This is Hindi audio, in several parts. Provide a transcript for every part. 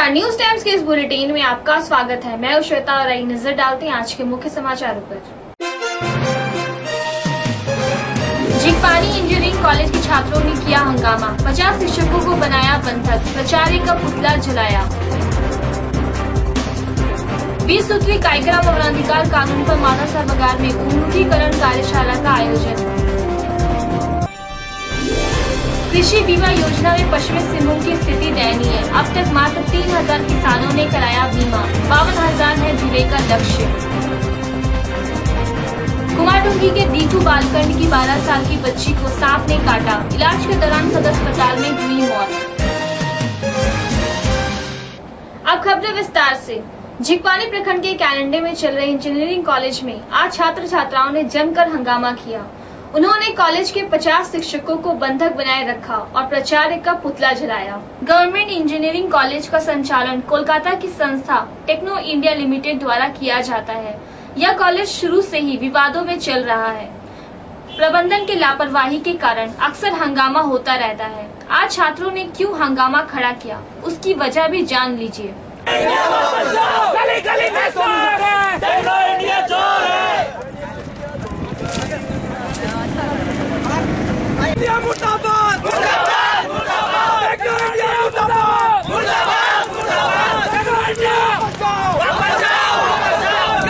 नमस्कार, न्यूज टाइम्स के इस बुलेटिन में आपका स्वागत है। मैं श्वेता और आई नजर डालते हैं आज के मुख्य समाचारों पर। झींकपानी इंजीनियरिंग कॉलेज के छात्रों ने किया हंगामा, 50 शिक्षकों को बनाया बंधक, प्राचार्य का पुतला जलाया। 20 सूत्री कार्यक्रम और वनाधिकार कानून पर मादा सभागार में उन्मुखीकरण कार्यशाला का आयोजन। कृषि बीमा योजना में पश्चिमी सिंहभूम की स्थिति दयनीय, अब तक मात्र 3000 किसानों ने कराया बीमा, 52,000 है जिले का लक्ष्य। कुमारटुंगी के दीकू बालकंड की 12 साल की बच्ची को सांप ने काटा, इलाज के दौरान सदर अस्पताल में हुई मौत। अब खबरें विस्तार से। झींकपानी प्रखंड के कैलेंडर में चल रहे इंजीनियरिंग कॉलेज में आज छात्र छात्राओं ने जमकर हंगामा किया। उन्होंने कॉलेज के 50 शिक्षकों को बंधक बनाए रखा और प्राचार्य का पुतला जलाया। गवर्नमेंट इंजीनियरिंग कॉलेज का संचालन कोलकाता की संस्था टेक्नो इंडिया लिमिटेड द्वारा किया जाता है। यह कॉलेज शुरू से ही विवादों में चल रहा है। प्रबंधन की लापरवाही के कारण अक्सर हंगामा होता रहता है। आज छात्रों ने क्यों हंगामा खड़ा किया, उसकी वजह भी जान लीजिए।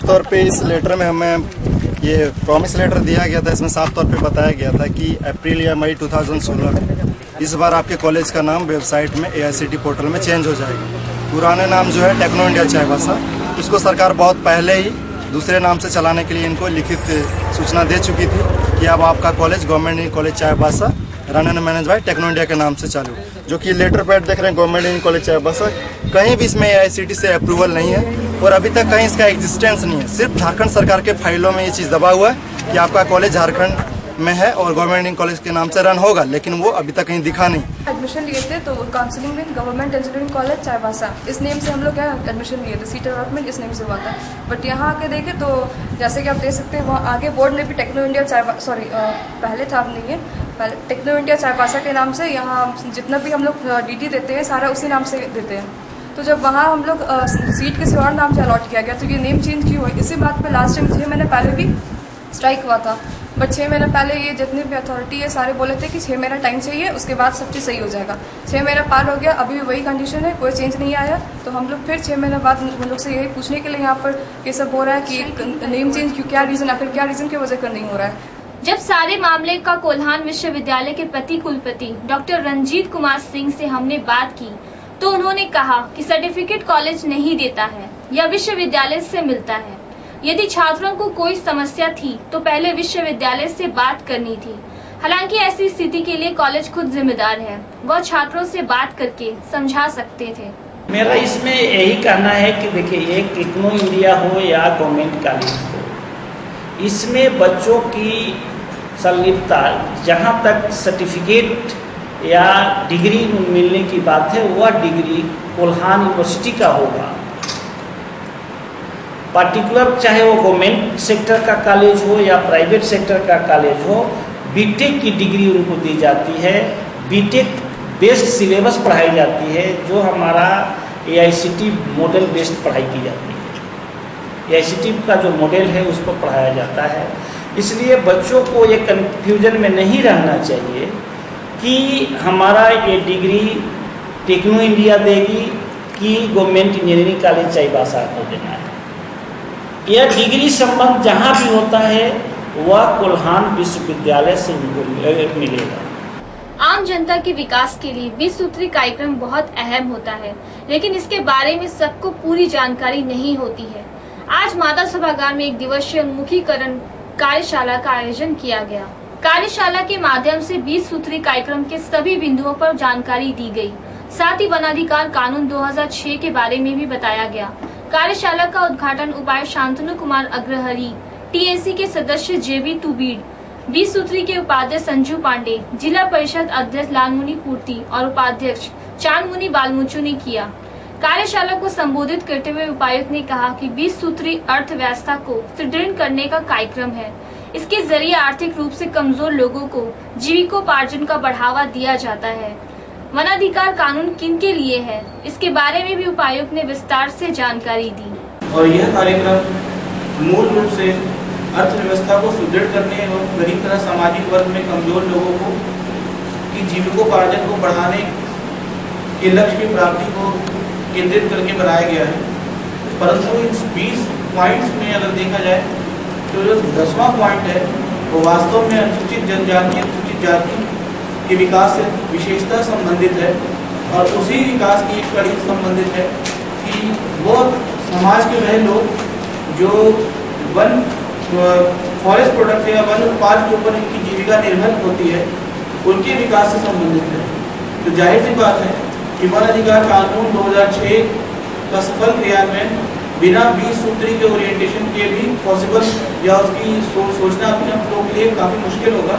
तौर पे इस लेटर में हमें ये प्रॉमिस लेटर दिया गया था। इसमें साफ तौर पे बताया गया था कि अप्रैल या मई 2016 में इस बार आपके कॉलेज का नाम वेबसाइट में AICTE पोर्टल में चेंज हो जाएगा। पुराने नाम जो है टेक्नो इंडिया चाईबासा, उसको सरकार बहुत पहले ही दूसरे नाम से चलाने के लिए इनको लिखित सूचना दे चुकी थी कि अब आपका college government college Chaibasa run and manage by techno India के नाम से चालू, जो कि लेटर पैड देख रहे हैं गवर्नमेंट कॉलेज चाईबासा, कहीं भी इसमें AICTE से अप्रूवल नहीं है और अभी तक कहीं इसका एग्जिस्टेंस नहीं है। सिर्फ झारखंड सरकार के फाइलों में ये चीज़ दबा हुआ है कि आपका कॉलेज झारखंड में है और गवर्नमेंट कॉलेज के नाम से रन होगा, लेकिन वो अभी तक कहीं दिखा नहीं। एडमिशन लिए थे तो काउंसलिंग में गवर्नमेंट इंजीनियरिंग कॉलेज चाईबासा इस नेम से हम लोग क्या एडमिशन लिए थे, सीट अलॉटमेंट इस नेम से हुआ था। बट यहाँ आके देखे तो जैसे कि आप देख सकते हैं वहाँ आगे बोर्ड ने भी टेक्नो इंडिया पहले था, अब नहीं है, पहले टेक्नो इंडिया चाईबासा के नाम से यहाँ जितना भी हम लोग DT देते हैं सारा उसी नाम से देते हैं। तो जब वहाँ हम लोग सीट किसी और नाम से अलॉट किया गया तो ये नेम चेंज क्यों हुई, इसी बात पे लास्ट टाइम 6 महीने पहले भी स्ट्राइक हुआ था। बट 6 महीने पहले ये जितने भी अथॉरिटी है सारे बोले थे कि 6 महीना टाइम चाहिए, उसके बाद सब चीज़ सही हो जाएगा। 6 महीना पार हो गया, अभी भी वही कंडीशन है, कोई चेंज नहीं आया। तो हम लोग फिर 6 महीने बाद हम लोग से यही पूछने के लिए यहाँ पर ये सब हो रहा है कि नेम चेंज क्यों, क्या रीज़न, आखिर क्या रीज़न की वजह कर नहीं हो रहा है। जब सारे मामले का कोल्हान विश्वविद्यालय के प्रति कुलपति डॉक्टर रंजीत कुमार सिंह से हमने बात की तो उन्होंने कहा कि सर्टिफिकेट कॉलेज नहीं देता है, यह विश्वविद्यालय से मिलता है। यदि छात्रों को कोई समस्या थी तो पहले विश्वविद्यालय से बात करनी थी। हालांकि ऐसी स्थिति के लिए कॉलेज खुद जिम्मेदार है, वह छात्रों से बात करके समझा सकते थे। मेरा इसमें यही कहना है कि देखिए, एक टेक्नो इंडिया हो या गवर्नमेंट कॉलेज हो, इसमें बच्चों की संलिप्तता, जहाँ तक सर्टिफिकेट या डिग्री मिलने की बात है, वह डिग्री कोल्हान यूनिवर्सिटी का होगा। पार्टिकुलर चाहे वो गवर्नमेंट सेक्टर का कॉलेज हो या प्राइवेट सेक्टर का कॉलेज हो, बीटेक की डिग्री उनको दी जाती है। बीटेक बेस्ड सिलेबस पढ़ाई जाती है, जो हमारा AICTE मॉडल बेस्ड पढ़ाई की जाती है। AICTE का जो मॉडल है उस पर पढ़ाया जाता है। इसलिए बच्चों को ये कन्फ्यूजन में नहीं रहना चाहिए कि हमारा ये डिग्री टेक्नो इंडिया देगी कि गवर्नमेंट इंजीनियरिंग कॉलेज चाईबासा को देना है। यह डिग्री संबंध जहाँ भी होता है वह कोल्हान विश्वविद्यालय से उनको मिलेगा। आम जनता के विकास के लिए 20 सूत्री कार्यक्रम बहुत अहम होता है, लेकिन इसके बारे में सबको पूरी जानकारी नहीं होती है। आज मादा सभागार में 1 दिवसीय उन्मुखीकरण कार्यशाला का आयोजन किया गया। कार्यशाला के माध्यम से 20 सूत्री कार्यक्रम के सभी बिंदुओं पर जानकारी दी गई। साथ ही वनाधिकार कानून 2006 के बारे में भी बताया गया। कार्यशाला का उद्घाटन उपायुक्त शांतनु कुमार अग्रहरी, TAC के सदस्य JB तुबीड, 20 सूत्री के उपाध्यक्ष संजू पांडे, जिला परिषद अध्यक्ष लालमुनि पूर्ति और उपाध्यक्ष चांदमुनि बालमुचु ने किया। कार्यशाला को संबोधित करते हुए उपायुक्त ने कहा कि 20 सूत्री अर्थव्यवस्था को सुदृढ़ करने का कार्यक्रम है। इसके जरिए आर्थिक रूप से कमजोर लोगों को जीविकोपार्जन का बढ़ावा दिया जाता है। वनाधिकार कानून किनके लिए है, इसके बारे में भी उपायुक्त ने विस्तार से जानकारी दी। और यह कार्यक्रम मूल रूप से अर्थव्यवस्था को सुदृढ़ करने और गरीब तथा सामाजिक वर्ग में कमजोर लोगों को की जीविकोपार्जन को बढ़ाने के लक्ष्य की प्राप्ति को केंद्रित करके बनाया गया है। परंतु इन 20 पॉइंट्स में अगर देखा जाए तो जो 10वां पॉइंट है वो वास्तव में अनुसूचित जनजाति अनुसूचित जाति के विकास से विशेषता संबंधित है और उसी विकास की एक कड़ी संबंधित है कि वो समाज के वह लोग जो वन फॉरेस्ट प्रोडक्ट या वन उत्पाद के ऊपर इनकी जीविका निर्भर होती है उनके विकास से संबंधित है। तो जाहिर सी बात है कि वन अधिकार कानून 2006 का सफल क्रियान्वयन बिना 20 सूत्री के ओरिएंटेशन के भी पॉसिबल या उसकी सोचना अपने हम लोगों के लिए काफ़ी मुश्किल होगा।